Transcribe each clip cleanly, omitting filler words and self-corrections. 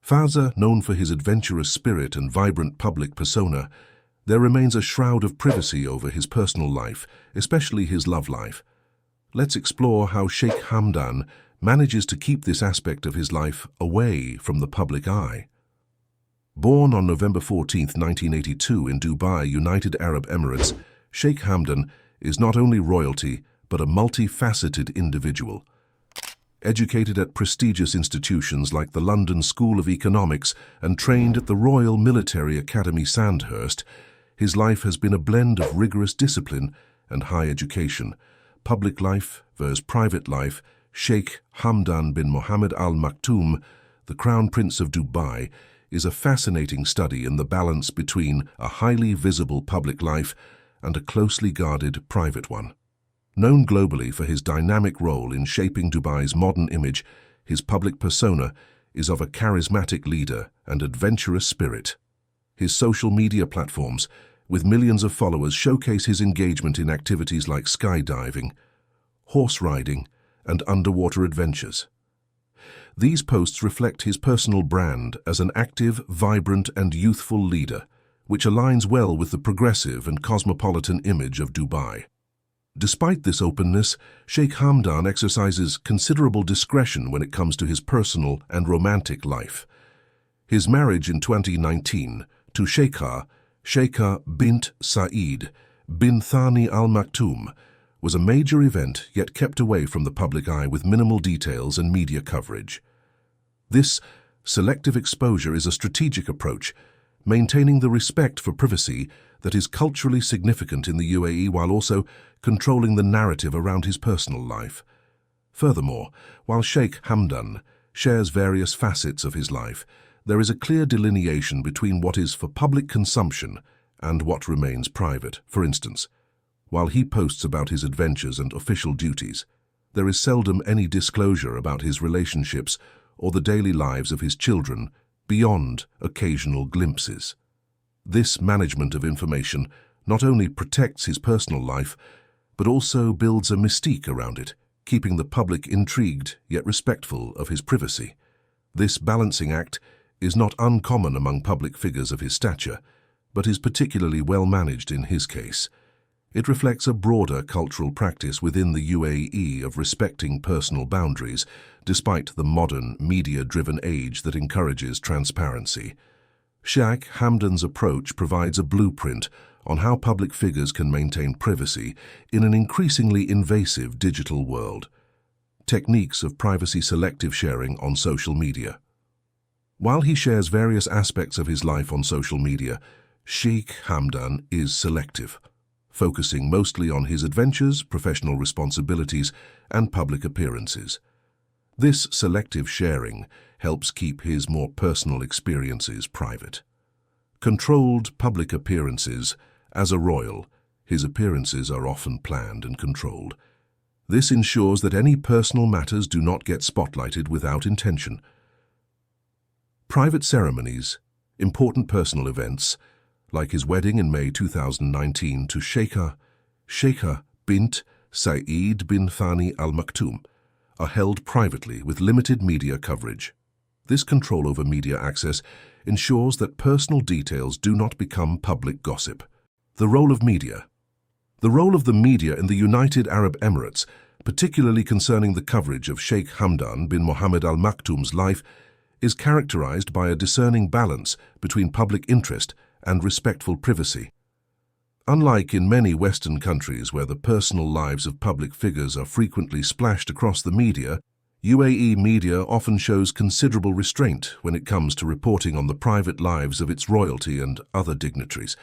Faza, known for his adventurous spirit and vibrant public persona, there remains a shroud of privacy over his personal life, especially his love life. Let's explore how Sheikh Hamdan manages to keep this aspect of his life away from the public eye. Born on November 14, 1982 in Dubai, United Arab Emirates, Sheikh Hamdan is not only royalty but a multifaceted individual. Educated at prestigious institutions like the London School of Economics and trained at the Royal Military Academy Sandhurst, his life has been a blend of rigorous discipline and high education. Public life versus private life. Sheikh Hamdan bin Mohammed Al Maktoum, the Crown Prince of Dubai, is a fascinating study in the balance between a highly visible public life and a closely guarded private one. Known globally for his dynamic role in shaping Dubai's modern image, his public persona is of a charismatic leader and adventurous spirit. His social media platforms, with millions of followers, showcase his engagement in activities like skydiving, horse riding, and underwater adventures. These posts reflect his personal brand as an active, vibrant, and youthful leader, which aligns well with the progressive and cosmopolitan image of Dubai. Despite this openness, Sheikh Hamdan exercises considerable discretion when it comes to his personal and romantic life. His marriage in 2019 to Sheikha bint Saeed bin Thani Al Maktoum was a major event, yet kept away from the public eye with minimal details and media coverage. This selective exposure is a strategic approach, maintaining the respect for privacy that is culturally significant in the UAE while also controlling the narrative around his personal life. Furthermore, while Sheikh Hamdan shares various facets of his life, there is a clear delineation between what is for public consumption and what remains private. For instance, while he posts about his adventures and official duties, there is seldom any disclosure about his relationships or the daily lives of his children beyond occasional glimpses. This management of information not only protects his personal life, but also builds a mystique around it, keeping the public intrigued yet respectful of his privacy. This balancing act is not uncommon among public figures of his stature, but is particularly well managed in his case. It reflects a broader cultural practice within the UAE of respecting personal boundaries, despite the modern, media-driven age that encourages transparency. Sheikh Hamdan's approach provides a blueprint on how public figures can maintain privacy in an increasingly invasive digital world. Techniques of privacy selective sharing on social media. While he shares various aspects of his life on social media, Sheikh Hamdan is selective, focusing mostly on his adventures, professional responsibilities, and public appearances. This selective sharing helps keep his more personal experiences private. Controlled public appearances. As a royal, his appearances are often planned and controlled. This ensures that any personal matters do not get spotlighted without intention. Private ceremonies, important personal events, like his wedding in May 2019 to Sheikha bint Saeed bin Thani Al Maktoum, are held privately with limited media coverage. This control over media access ensures that personal details do not become public gossip. The role of media. The role of the media in the United Arab Emirates, particularly concerning the coverage of Sheikh Hamdan bin Mohammed Al Maktoum's life, is characterized by a discerning balance between public interest and respectful privacy. Unlike in many Western countries where the personal lives of public figures are frequently splashed across the media, UAE media often shows considerable restraint when it comes to reporting on the private lives of its royalty and other dignitaries.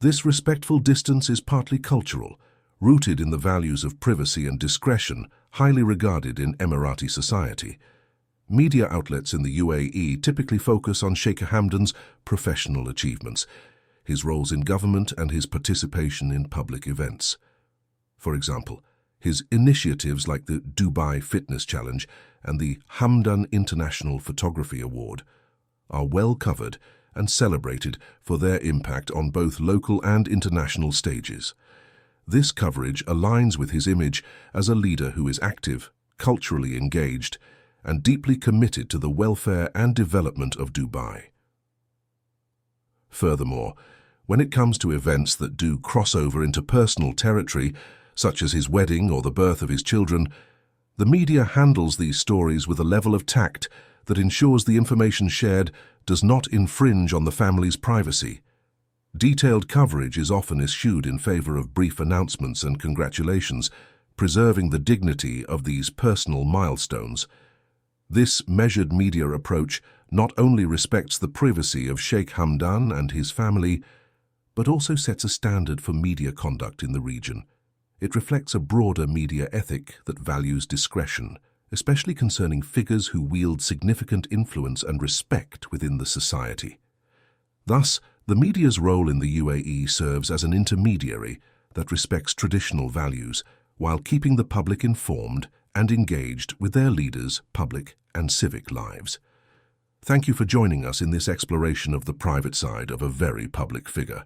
This respectful distance is partly cultural, rooted in the values of privacy and discretion highly regarded in Emirati society. Media outlets in the UAE typically focus on Sheikh Hamdan's professional achievements, his roles in government, and his participation in public events. For example, his initiatives like the Dubai Fitness Challenge and the Hamdan International Photography Award are well covered and celebrated for their impact on both local and international stages. This coverage aligns with his image as a leader who is active, culturally engaged, and deeply committed to the welfare and development of Dubai. Furthermore, when it comes to events that do cross over into personal territory, such as his wedding or the birth of his children, the media handles these stories with a level of tact that ensures the information shared does not infringe on the family's privacy. Detailed coverage is often eschewed in favor of brief announcements and congratulations, preserving the dignity of these personal milestones. This measured media approach not only respects the privacy of Sheikh Hamdan and his family, but also sets a standard for media conduct in the region. It reflects a broader media ethic that values discretion, especially concerning figures who wield significant influence and respect within the society. Thus, the media's role in the UAE serves as an intermediary that respects traditional values while keeping the public informed and engaged with their leaders' public and civic lives. Thank you for joining us in this exploration of the private side of a very public figure.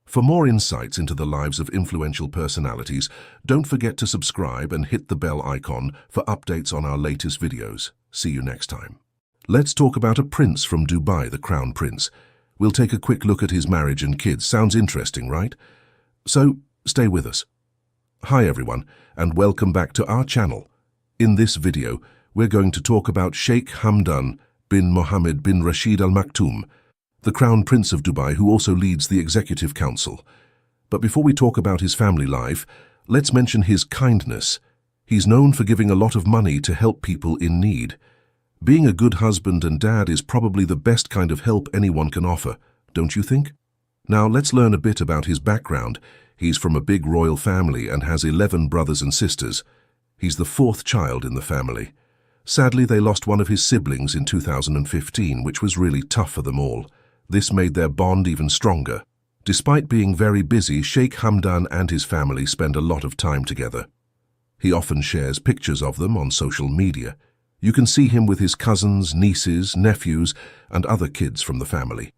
For more insights into the lives of influential personalities, don't forget to subscribe and hit the bell icon for updates on our latest videos. See you next time. Let's talk about a prince from Dubai, the Crown Prince. We'll take a quick look at his marriage and kids. Sounds interesting, right? So, stay with us. Hi everyone, and welcome back to our channel. In this video, we're going to talk about Sheikh Hamdan bin Mohammed bin Rashid Al Maktoum, the Crown Prince of Dubai, who also leads the Executive Council. But before we talk about his family life, let's mention his kindness. He's known for giving a lot of money to help people in need. Being a good husband and dad is probably the best kind of help anyone can offer, don't you think? Now let's learn a bit about his background. He's from a big royal family and has 11 brothers and sisters. He's the fourth child in the family. Sadly, they lost one of his siblings in 2015, which was really tough for them all. This made their bond even stronger. Despite being very busy, Sheikh Hamdan and his family spend a lot of time together. He often shares pictures of them on social media. You can see him with his cousins, nieces, nephews, and other kids from the family.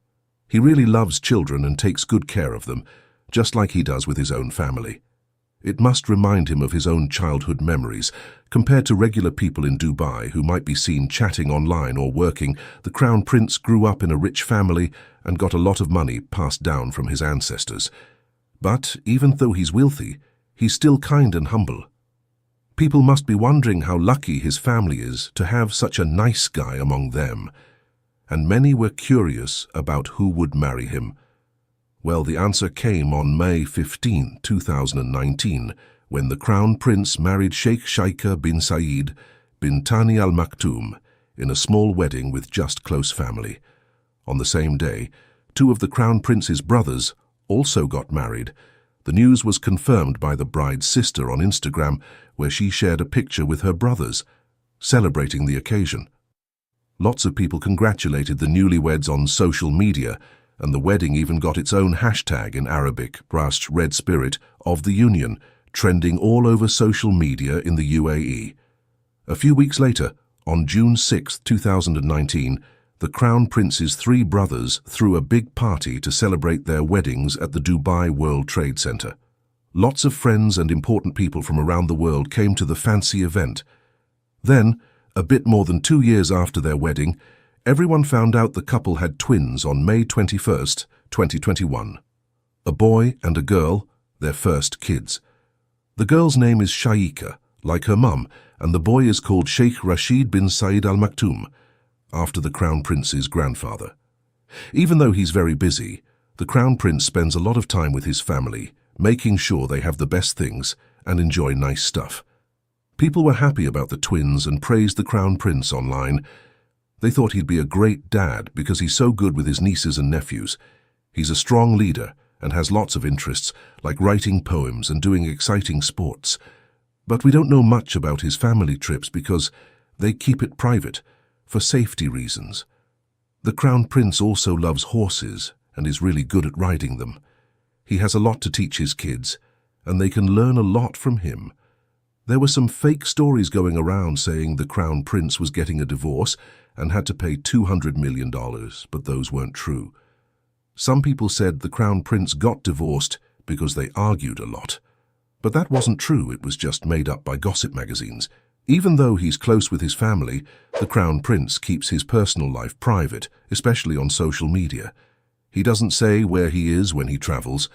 He really loves children and takes good care of them, just like he does with his own family. It must remind him of his own childhood memories. Compared to regular people in Dubai who might be seen chatting online or working, the Crown Prince grew up in a rich family and got a lot of money passed down from his ancestors. But even though he's wealthy, he's still kind and humble. People must be wondering how lucky his family is to have such a nice guy among them. And many were curious about who would marry him. Well, the answer came on May 15, 2019, when the Crown Prince married Sheikh Shaika bin Saeed bin Tani Al Maktoum in a small wedding with just close family. On the same day, two of the Crown Prince's brothers also got married. The news was confirmed by the bride's sister on Instagram, where she shared a picture with her brothers, celebrating the occasion. Lots of people congratulated the newlyweds on social media, and the wedding even got its own hashtag in Arabic, Rast Red Spirit, of the Union, trending all over social media in the UAE. A few weeks later, on June 6, 2019, the Crown Prince's three brothers threw a big party to celebrate their weddings at the Dubai World Trade Center. Lots of friends and important people from around the world came to the fancy event. Then, a bit more than 2 years after their wedding, everyone found out the couple had twins on May 21, 2021. A boy and a girl, their first kids. The girl's name is Shaika, like her mum, and the boy is called Sheikh Rashid bin Saeed Al Maktoum, after the Crown Prince's grandfather. Even though he's very busy, the Crown Prince spends a lot of time with his family, making sure they have the best things and enjoy nice stuff. People were happy about the twins and praised the Crown Prince online. They thought he'd be a great dad because he's so good with his nieces and nephews. He's a strong leader and has lots of interests, like writing poems and doing exciting sports. But we don't know much about his family trips because they keep it private, for safety reasons. The Crown Prince also loves horses and is really good at riding them. He has a lot to teach his kids, and they can learn a lot from him. There were some fake stories going around saying the Crown Prince was getting a divorce and had to pay $200 million, but those weren't true. Some people said the Crown Prince got divorced because they argued a lot. But that wasn't true, it was just made up by gossip magazines. Even though he's close with his family, the Crown Prince keeps his personal life private, especially on social media. He doesn't say where he is when he travels.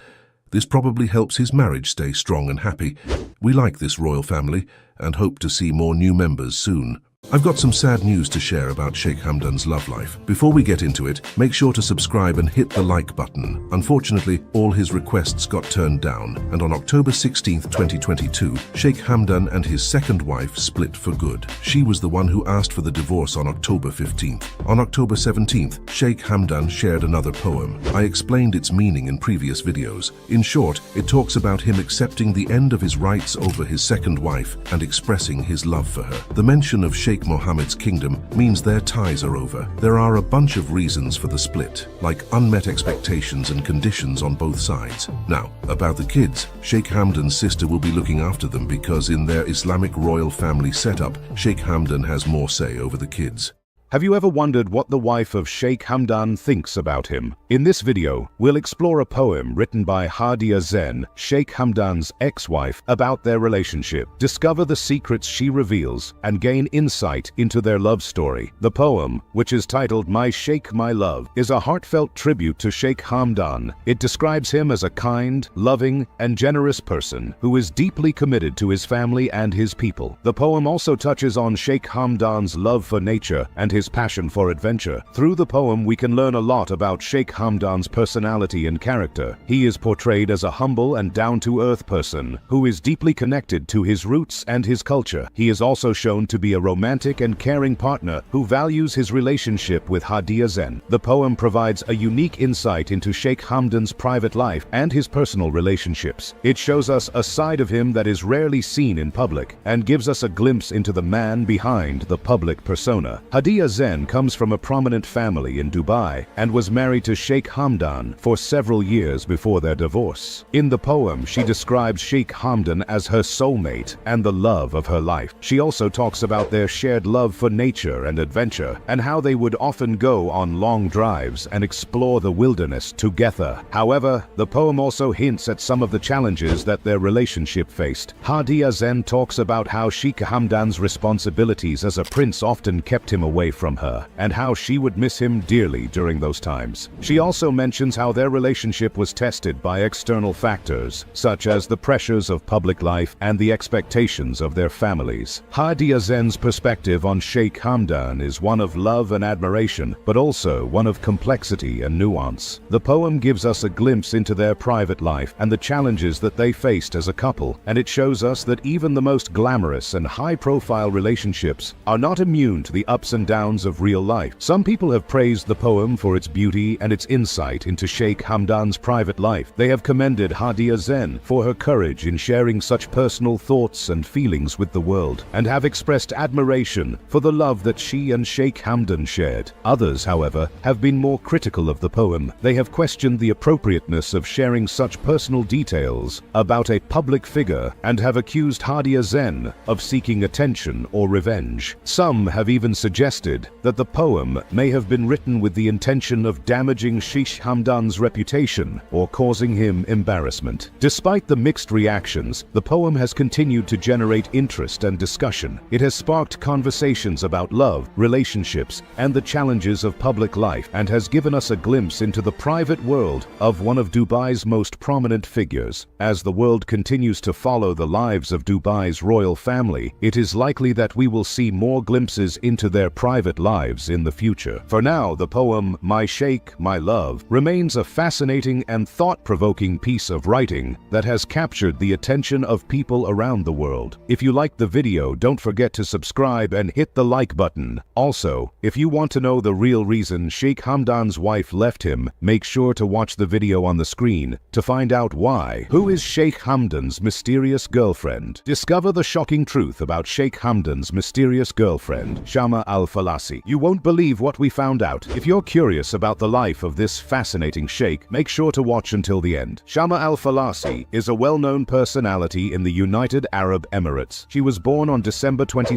This probably helps his marriage stay strong and happy. We like this royal family and hope to see more new members soon. I've got some sad news to share about Sheikh Hamdan's love life. Before we get into it, make sure to subscribe and hit the like button. Unfortunately, all his requests got turned down, and on October 16, 2022, Sheikh Hamdan and his second wife split for good. She was the one who asked for the divorce on October 15th. On October 17th, Sheikh Hamdan shared another poem. I explained its meaning in previous videos. In short, it talks about him accepting the end of his rights over his second wife and expressing his love for her. The mention of Sheikh Mohammed's kingdom means their ties are over. There are a bunch of reasons for the split, like unmet expectations and conditions on both sides. Now, about the kids, Sheikh Hamdan's sister will be looking after them because in their Islamic royal family setup, Sheikh Hamdan has more say over the kids. Have you ever wondered what the wife of Sheikh Hamdan thinks about him? In this video, we'll explore a poem written by Hadia Zen, Sheikh Hamdan's ex-wife, about their relationship, discover the secrets she reveals, and gain insight into their love story. The poem, which is titled My Sheikh, My Love, is a heartfelt tribute to Sheikh Hamdan. It describes him as a kind, loving, and generous person who is deeply committed to his family and his people. The poem also touches on Sheikh Hamdan's love for nature and his passion for adventure. Through the poem, we can learn a lot about Sheikh Hamdan's personality and character. He is portrayed as a humble and down-to-earth person who is deeply connected to his roots and his culture. He is also shown to be a romantic and caring partner who values his relationship with Hadia Zen. The poem provides a unique insight into Sheikh Hamdan's private life and his personal relationships. It shows us a side of him that is rarely seen in public and gives us a glimpse into the man behind the public persona. Hadia Zen comes from a prominent family in Dubai and was married to Sheikh Hamdan for several years before their divorce. In the poem, she describes Sheikh Hamdan as her soulmate and the love of her life. She also talks about their shared love for nature and adventure and how they would often go on long drives and explore the wilderness together. However, the poem also hints at some of the challenges that their relationship faced. Hadia Zen talks about how Sheikh Hamdan's responsibilities as a prince often kept him away from her, and how she would miss him dearly during those times. She also mentions how their relationship was tested by external factors, such as the pressures of public life and the expectations of their families. Hadia Zen's perspective on Sheikh Hamdan is one of love and admiration, but also one of complexity and nuance. The poem gives us a glimpse into their private life and the challenges that they faced as a couple, and it shows us that even the most glamorous and high-profile relationships are not immune to the ups and downs of real life. Some people have praised the poem for its beauty and its insight into Sheikh Hamdan's private life. They have commended Hadia Zen for her courage in sharing such personal thoughts and feelings with the world, and have expressed admiration for the love that she and Sheikh Hamdan shared. Others, however, have been more critical of the poem. They have questioned the appropriateness of sharing such personal details about a public figure and have accused Hadia Zen of seeking attention or revenge. Some have even suggested that the poem may have been written with the intention of damaging Sheikh Hamdan's reputation or causing him embarrassment. Despite the mixed reactions, the poem has continued to generate interest and discussion. It has sparked conversations about love, relationships, and the challenges of public life, and has given us a glimpse into the private world of one of Dubai's most prominent figures. As the world continues to follow the lives of Dubai's royal family, it is likely that we will see more glimpses into their private lives in the future. For now, the poem My Sheikh, My Love remains a fascinating and thought-provoking piece of writing that has captured the attention of people around the world. If you liked the video, don't forget to subscribe and hit the like button. Also, if you want to know the real reason Sheikh Hamdan's wife left him, make sure to watch the video on the screen to find out why. Who is Sheikh Hamdan's mysterious girlfriend? Discover the shocking truth about Sheikh Hamdan's mysterious girlfriend, Shama al-Falaki. Al-Falasi. You won't believe what we found out. If you're curious about the life of this fascinating sheikh, make sure to watch until the end. Shama Al-Falasi is a well-known personality in the United Arab Emirates. She was born on December 22,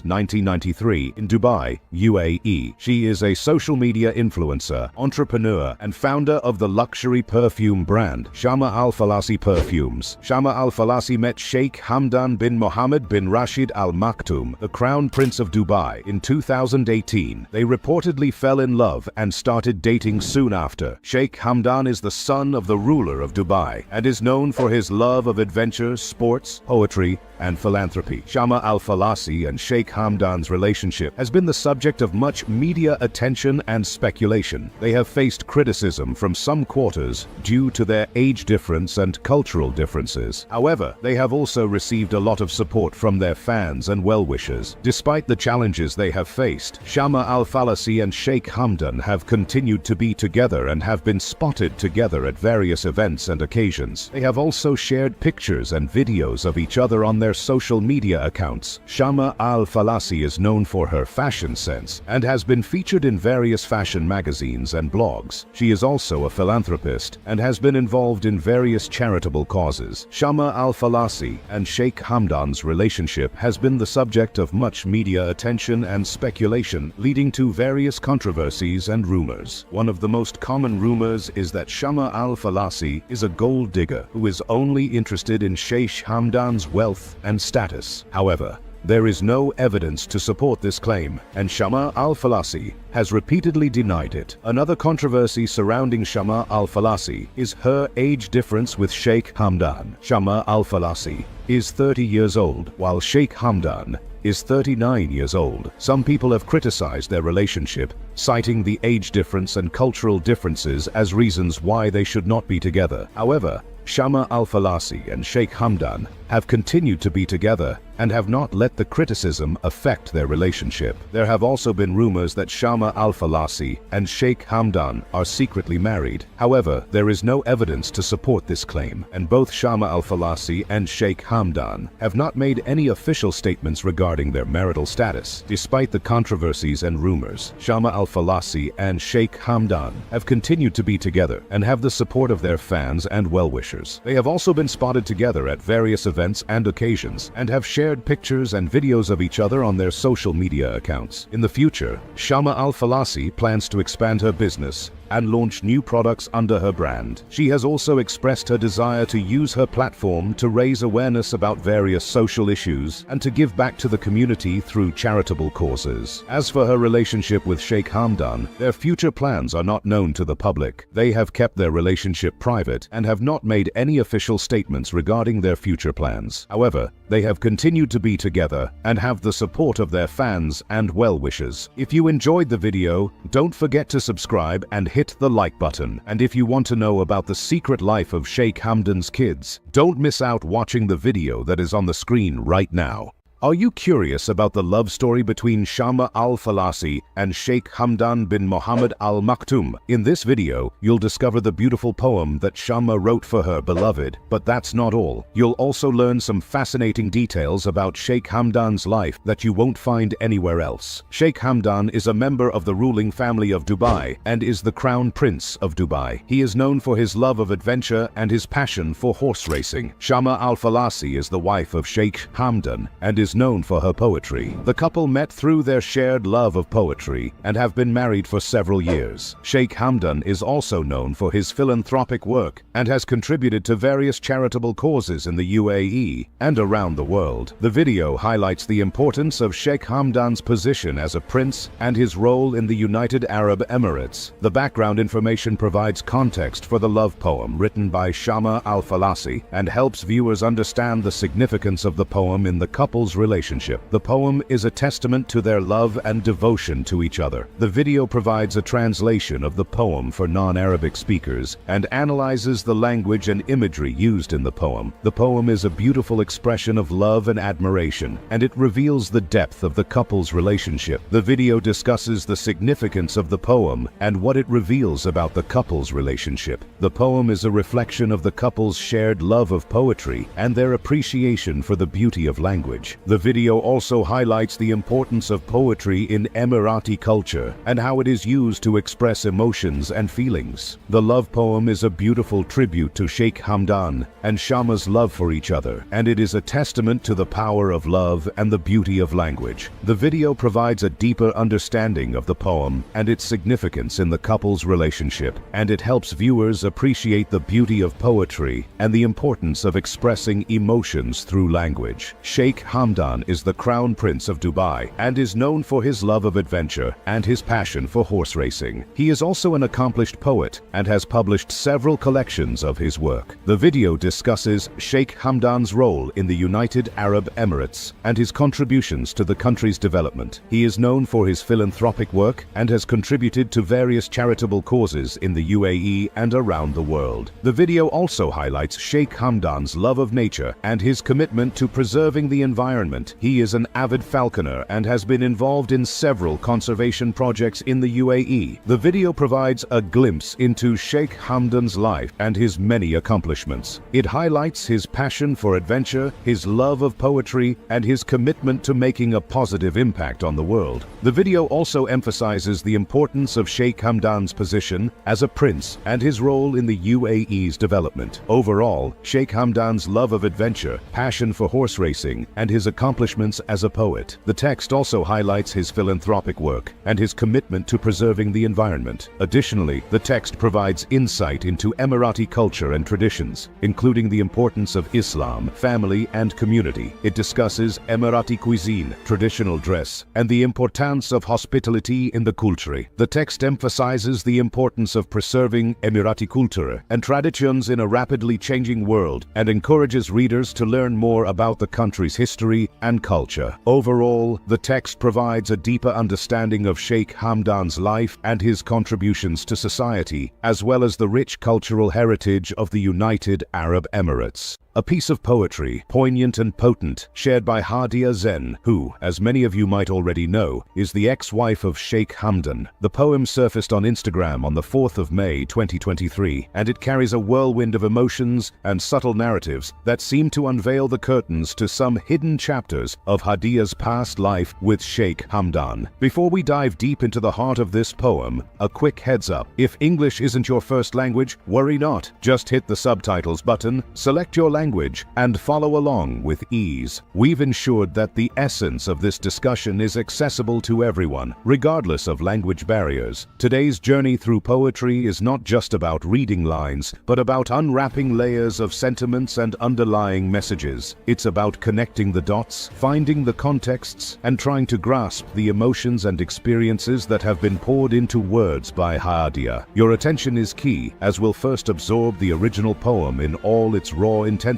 1993 in Dubai, UAE. She is a social media influencer, entrepreneur, and founder of the luxury perfume brand Shama Al-Falasi Perfumes. Shama Al-Falasi met Sheikh Hamdan bin Mohammed bin Rashid Al Maktoum, the Crown Prince of Dubai, in 2018. They reportedly fell in love and started dating soon after. Sheikh Hamdan is the son of the ruler of Dubai and is known for his love of adventure, sports, poetry, and philanthropy. Shama Al-Falasi and Sheikh Hamdan's relationship has been the subject of much media attention and speculation. They have faced criticism from some quarters due to their age difference and cultural differences. However, they have also received a lot of support from their fans and well-wishers. Despite the challenges they have faced, Shama Al-Falasi and Sheikh Hamdan have continued to be together and have been spotted together at various events and occasions. They have also shared pictures and videos of each other on their social media accounts. Shama Al-Falasi is known for her fashion sense and has been featured in various fashion magazines and blogs. She is also a philanthropist and has been involved in various charitable causes. Shama Al-Falasi and Sheikh Hamdan's relationship has been the subject of much media attention and speculation, leading to various controversies and rumors. One of the most common rumors is that Shama Al-Falasi is a gold digger who is only interested in Sheikh Hamdan's wealth and status. However, there is no evidence to support this claim, and Shama Al-Falasi has repeatedly denied it. Another controversy surrounding Shama Al-Falasi is her age difference with Sheikh Hamdan. Shama Al-Falasi is 30 years old, while Sheikh Hamdan is 39 years old. Some people have criticized their relationship, citing the age difference and cultural differences as reasons why they should not be together. However, Shama Al-Falasi and Sheikh Hamdan have continued to be together and have not let the criticism affect their relationship. There have also been rumors that Shama Al-Falasi and Sheikh Hamdan are secretly married. However, there is no evidence to support this claim, and both Shama Al-Falasi and Sheikh Hamdan have not made any official statements regarding their marital status. Despite the controversies and rumors, Shama Al-Falasi and Sheikh Hamdan have continued to be together and have the support of their fans and well-wishers. They have also been spotted together at various events and occasions and have shared pictures and videos of each other on their social media accounts. In the future, Shama Al-Falasi plans to expand her business and launch new products under her brand. She has also expressed her desire to use her platform to raise awareness about various social issues and to give back to the community through charitable causes. As for her relationship with Sheikh Hamdan, their future plans are not known to the public. They have kept their relationship private and have not made any official statements regarding their future plans. However, they have continued to be together and have the support of their fans and well-wishers. If you enjoyed the video, don't forget to subscribe and hit the like button. And if you want to know about the secret life of Sheikh Hamdan's kids, don't miss out watching the video that is on the screen right now. Are you curious about the love story between Shama Al-Falasi and Sheikh Hamdan bin Mohammed Al Maktoum? In this video, you'll discover the beautiful poem that Shama wrote for her beloved. But that's not all. You'll also learn some fascinating details about Sheikh Hamdan's life that you won't find anywhere else. Sheikh Hamdan is a member of the ruling family of Dubai and is the Crown Prince of Dubai. He is known for his love of adventure and his passion for horse racing. Shama Al-Falasi is the wife of Sheikh Hamdan and is known for her poetry. The couple met through their shared love of poetry and have been married for several years. Sheikh Hamdan is also known for his philanthropic work and has contributed to various charitable causes in the UAE and around the world. The video highlights the importance of Sheikh Hamdan's position as a prince and his role in the United Arab Emirates. The background information provides context for the love poem written by Shama Al-Falasi and helps viewers understand the significance of the poem in the couple's relationship. The poem is a testament to their love and devotion to each other. The video provides a translation of the poem for non-Arabic speakers and analyzes the language and imagery used in the poem. The poem is a beautiful expression of love and admiration, and it reveals the depth of the couple's relationship. The video discusses the significance of the poem and what it reveals about the couple's relationship. The poem is a reflection of the couple's shared love of poetry and their appreciation for the beauty of language. The video also highlights the importance of poetry in Emirati culture and how it is used to express emotions and feelings. The love poem is a beautiful tribute to Sheikh Hamdan and Shama's love for each other, and it is a testament to the power of love and the beauty of language. The video provides a deeper understanding of the poem and its significance in the couple's relationship, and it helps viewers appreciate the beauty of poetry and the importance of expressing emotions through language. Sheikh Hamdan is the Crown Prince of Dubai and is known for his love of adventure and his passion for horse racing. He is also an accomplished poet and has published several collections of his work. The video discusses Sheikh Hamdan's role in the United Arab Emirates and his contributions to the country's development. He is known for his philanthropic work and has contributed to various charitable causes in the UAE and around the world. The video also highlights Sheikh Hamdan's love of nature and his commitment to preserving the environment. He is an avid falconer and has been involved in several conservation projects in the UAE. The video provides a glimpse into Sheikh Hamdan's life and his many accomplishments. It highlights his passion for adventure, his love of poetry, and his commitment to making a positive impact on the world. The video also emphasizes the importance of Sheikh Hamdan's position as a prince and his role in the UAE's development. Overall, Sheikh Hamdan's love of adventure, passion for horse racing, and his accomplishments as a poet. The text also highlights his philanthropic work and his commitment to preserving the environment. Additionally, the text provides insight into Emirati culture and traditions, including the importance of Islam, family, and community. It discusses Emirati cuisine, traditional dress, and the importance of hospitality in the culture. The text emphasizes the importance of preserving Emirati culture and traditions in a rapidly changing world and encourages readers to learn more about the country's history and culture. Overall, the text provides a deeper understanding of Sheikh Hamdan's life and his contributions to society, as well as the rich cultural heritage of the United Arab Emirates. A piece of poetry, poignant and potent, shared by Hadia Zen, who, as many of you might already know, is the ex-wife of Sheikh Hamdan. The poem surfaced on Instagram on the 4th of May 2023, and it carries a whirlwind of emotions and subtle narratives that seem to unveil the curtains to some hidden chapters of Hadia's past life with Sheikh Hamdan. Before we dive deep into the heart of this poem, a quick heads up. If English isn't your first language, worry not. Just hit the subtitles button, select your language, and follow along with ease. We've ensured that the essence of this discussion is accessible to everyone, regardless of language barriers. Today's journey through poetry is not just about reading lines, but about unwrapping layers of sentiments and underlying messages. It's about connecting the dots, finding the contexts, and trying to grasp the emotions and experiences that have been poured into words by Hadia. Your attention is key, as we'll first absorb the original poem in all its raw intensity,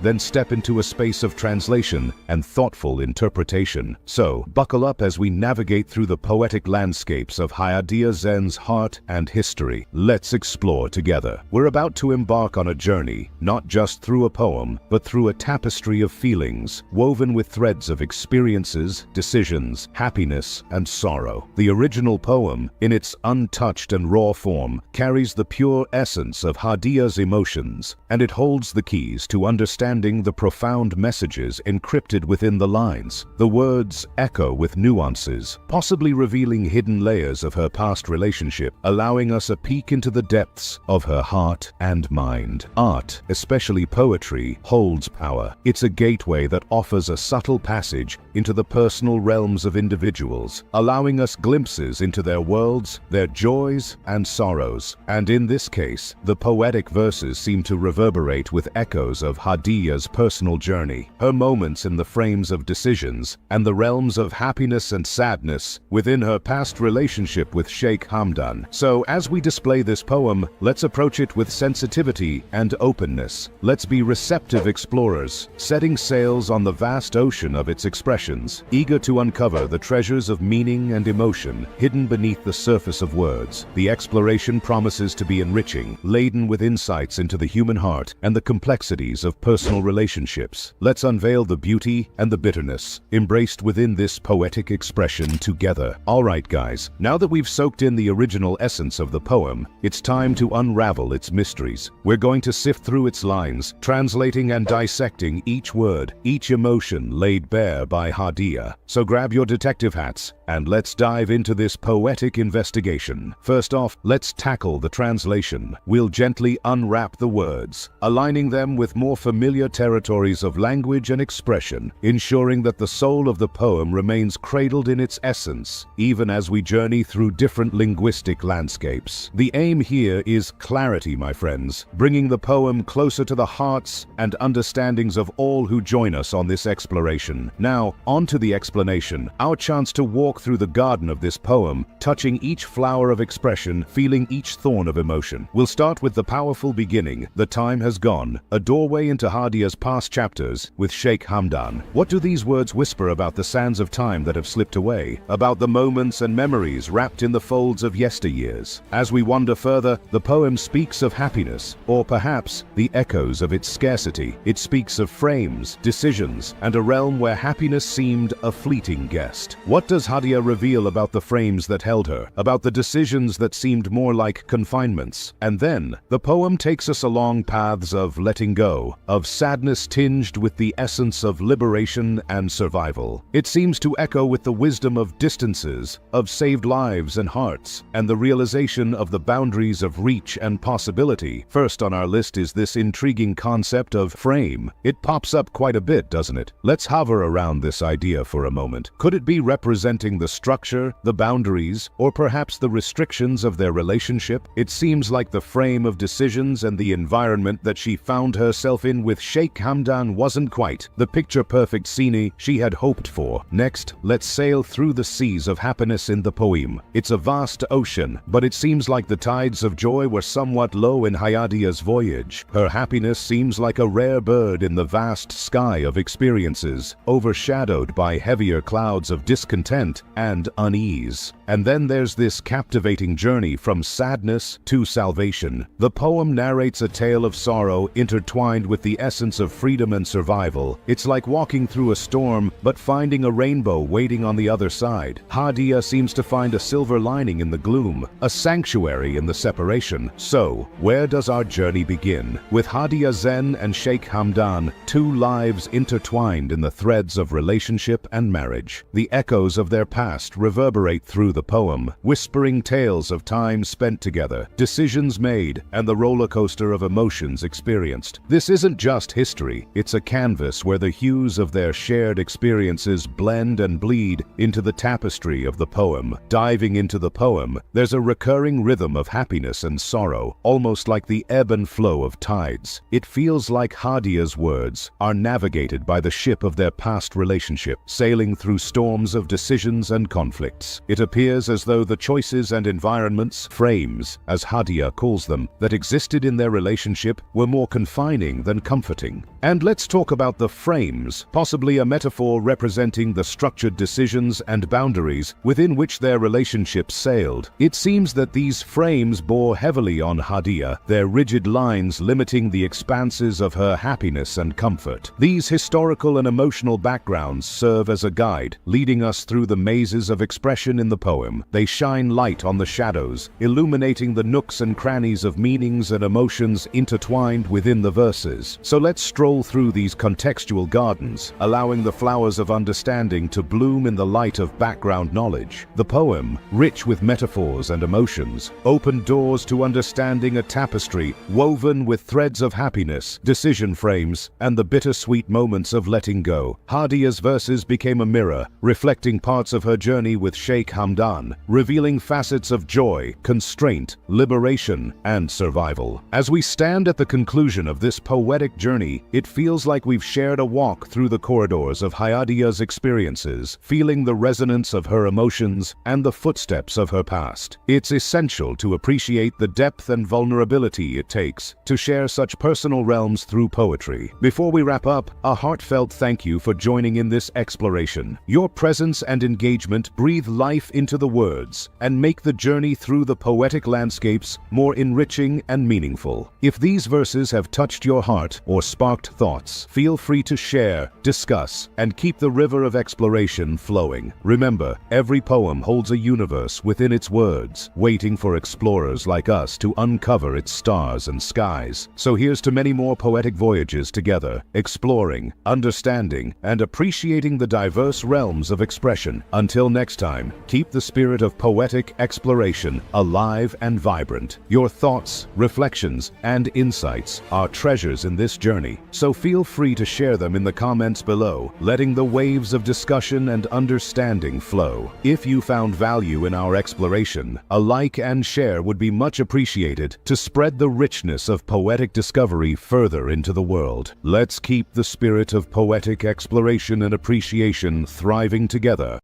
then step into a space of translation and thoughtful interpretation. So, buckle up as we navigate through the poetic landscapes of Hadia Zen's heart and history. Let's explore together. We're about to embark on a journey, not just through a poem, but through a tapestry of feelings, woven with threads of experiences, decisions, happiness, and sorrow. The original poem, in its untouched and raw form, carries the pure essence of Hadia's emotions, and it holds the keys to understanding the profound messages encrypted within the lines. The words echo with nuances, possibly revealing hidden layers of her past relationship, allowing us a peek into the depths of her heart and mind. Art, especially poetry, holds power. It's a gateway that offers a subtle passage into the personal realms of individuals, allowing us glimpses into their worlds, their joys and sorrows. And in this case, the poetic verses seem to reverberate with echoes of Hadia's personal journey, her moments in the frames of decisions, and the realms of happiness and sadness within her past relationship with Sheikh Hamdan. So, as we display this poem, let's approach it with sensitivity and openness. Let's be receptive explorers, setting sails on the vast ocean of its expressions, eager to uncover the treasures of meaning and emotion hidden beneath the surface of words. The exploration promises to be enriching, laden with insights into the human heart and the complexities boundaries of personal relationships. Let's unveil the beauty and the bitterness embraced within this poetic expression together. Alright guys, now that we've soaked in the original essence of the poem, it's time to unravel its mysteries. We're going to sift through its lines, translating and dissecting each word, each emotion laid bare by Hadia. So grab your detective hats and let's dive into this poetic investigation. First off, let's tackle the translation. We'll gently unwrap the words, aligning them with more familiar territories of language and expression, ensuring that the soul of the poem remains cradled in its essence, even as we journey through different linguistic landscapes. The aim here is clarity, my friends, bringing the poem closer to the hearts and understandings of all who join us on this exploration. Now, on to the explanation, our chance to walk through the garden of this poem, touching each flower of expression, feeling each thorn of emotion. We'll start with the powerful beginning, "The time has gone," a doorway into Hadia's past chapters with Sheikh Hamdan. What do these words whisper about the sands of time that have slipped away, about the moments and memories wrapped in the folds of yesteryears? As we wander further, the poem speaks of happiness, or perhaps the echoes of its scarcity. It speaks of frames, decisions, and a realm where happiness seemed a fleeting guest. What does Hadia reveal about the frames that held her, about the decisions that seemed more like confinements? And then, the poem takes us along paths of letting go, of sadness tinged with the essence of liberation and survival. It seems to echo with the wisdom of distances, of saved lives and hearts, and the realization of the boundaries of reach and possibility. First on our list is this intriguing concept of frame. It pops up quite a bit, doesn't it? Let's hover around this idea for a moment. Could it be representing the structure, the boundaries, or perhaps the restrictions of their relationship? It seems like the frame of decisions and the environment that she found herself in with Sheikh Hamdan wasn't quite the picture-perfect scene she had hoped for. Next, let's sail through the seas of happiness in the poem. It's a vast ocean, but it seems like the tides of joy were somewhat low in Hayadia's voyage. Her happiness seems like a rare bird in the vast sky of experiences, overshadowed by heavier clouds of discontent and unease. And then there's this captivating journey from sadness to salvation. The poem narrates a tale of sorrow intertwined with the essence of freedom and survival. It's like walking through a storm, but finding a rainbow waiting on the other side. Hadia seems to find a silver lining in the gloom, a sanctuary in the separation. So, where does our journey begin? With Hadia Zen and Sheikh Hamdan, two lives intertwined in the threads of relationship and marriage. The echoes of their past reverberate through the poem, whispering tales of time spent together, decisions made, and the roller coaster of emotions experienced. This isn't just history, it's a canvas where the hues of their shared experiences blend and bleed into the tapestry of the poem. Diving into the poem, there's a recurring rhythm of happiness and sorrow, almost like the ebb and flow of tides. It feels like Hadia's words are navigated by the ship of their past relationship, sailing through storms of decisions and conflicts. It appears as though the choices and environments, frames, as Hadia calls them, that existed in their relationship were more confining than comforting. And let's talk about the frames, possibly a metaphor representing the structured decisions and boundaries within which their relationship sailed. It seems that these frames bore heavily on Hadia, their rigid lines limiting the expanses of her happiness and comfort. These historical and emotional backgrounds serve as a guide, leading us through the mazes of expression in the poem. They shine light on the shadows, illuminating the nooks and crannies of meanings and emotions intertwined within the verses. So let's stroll through these contextual gardens, allowing the flowers of understanding to bloom in the light of background knowledge. The poem, rich with metaphors and emotions, opened doors to understanding a tapestry woven with threads of happiness, decision frames, and the bittersweet moments of letting go. Hadia's verses became a mirror, reflecting parts of her journey with Sheikh Hamdan, revealing facets of joy, constraint, liberation, and survival. As we stand at the conclusion of this poetic journey, it feels like we've shared a walk through the corridors of Hayadia's experiences, feeling the resonance of her emotions and the footsteps of her past. It's essential to appreciate the depth and vulnerability it takes to share such personal realms through poetry. Before we wrap up, a heartfelt thank you for joining in this exploration. Your presence and engagement breathe life into the words and make the journey through the poetic landscapes more enriching and meaningful. If these verses have touched your heart or sparked thoughts. Feel free to share, discuss, and keep the river of exploration flowing. Remember, every poem holds a universe within its words, waiting for explorers like us to uncover its stars and skies. So here's to many more poetic voyages together, exploring, understanding, and appreciating the diverse realms of expression. Until next time, keep the spirit of poetic exploration alive and vibrant. Your thoughts, reflections, and insights are treasures in this journey, so feel free to share them in the comments below, letting the waves of discussion and understanding flow. If you found value in our exploration, a like and share would be much appreciated to spread the richness of poetic discovery further into the world. Let's keep the spirit of poetic exploration and appreciation thriving together.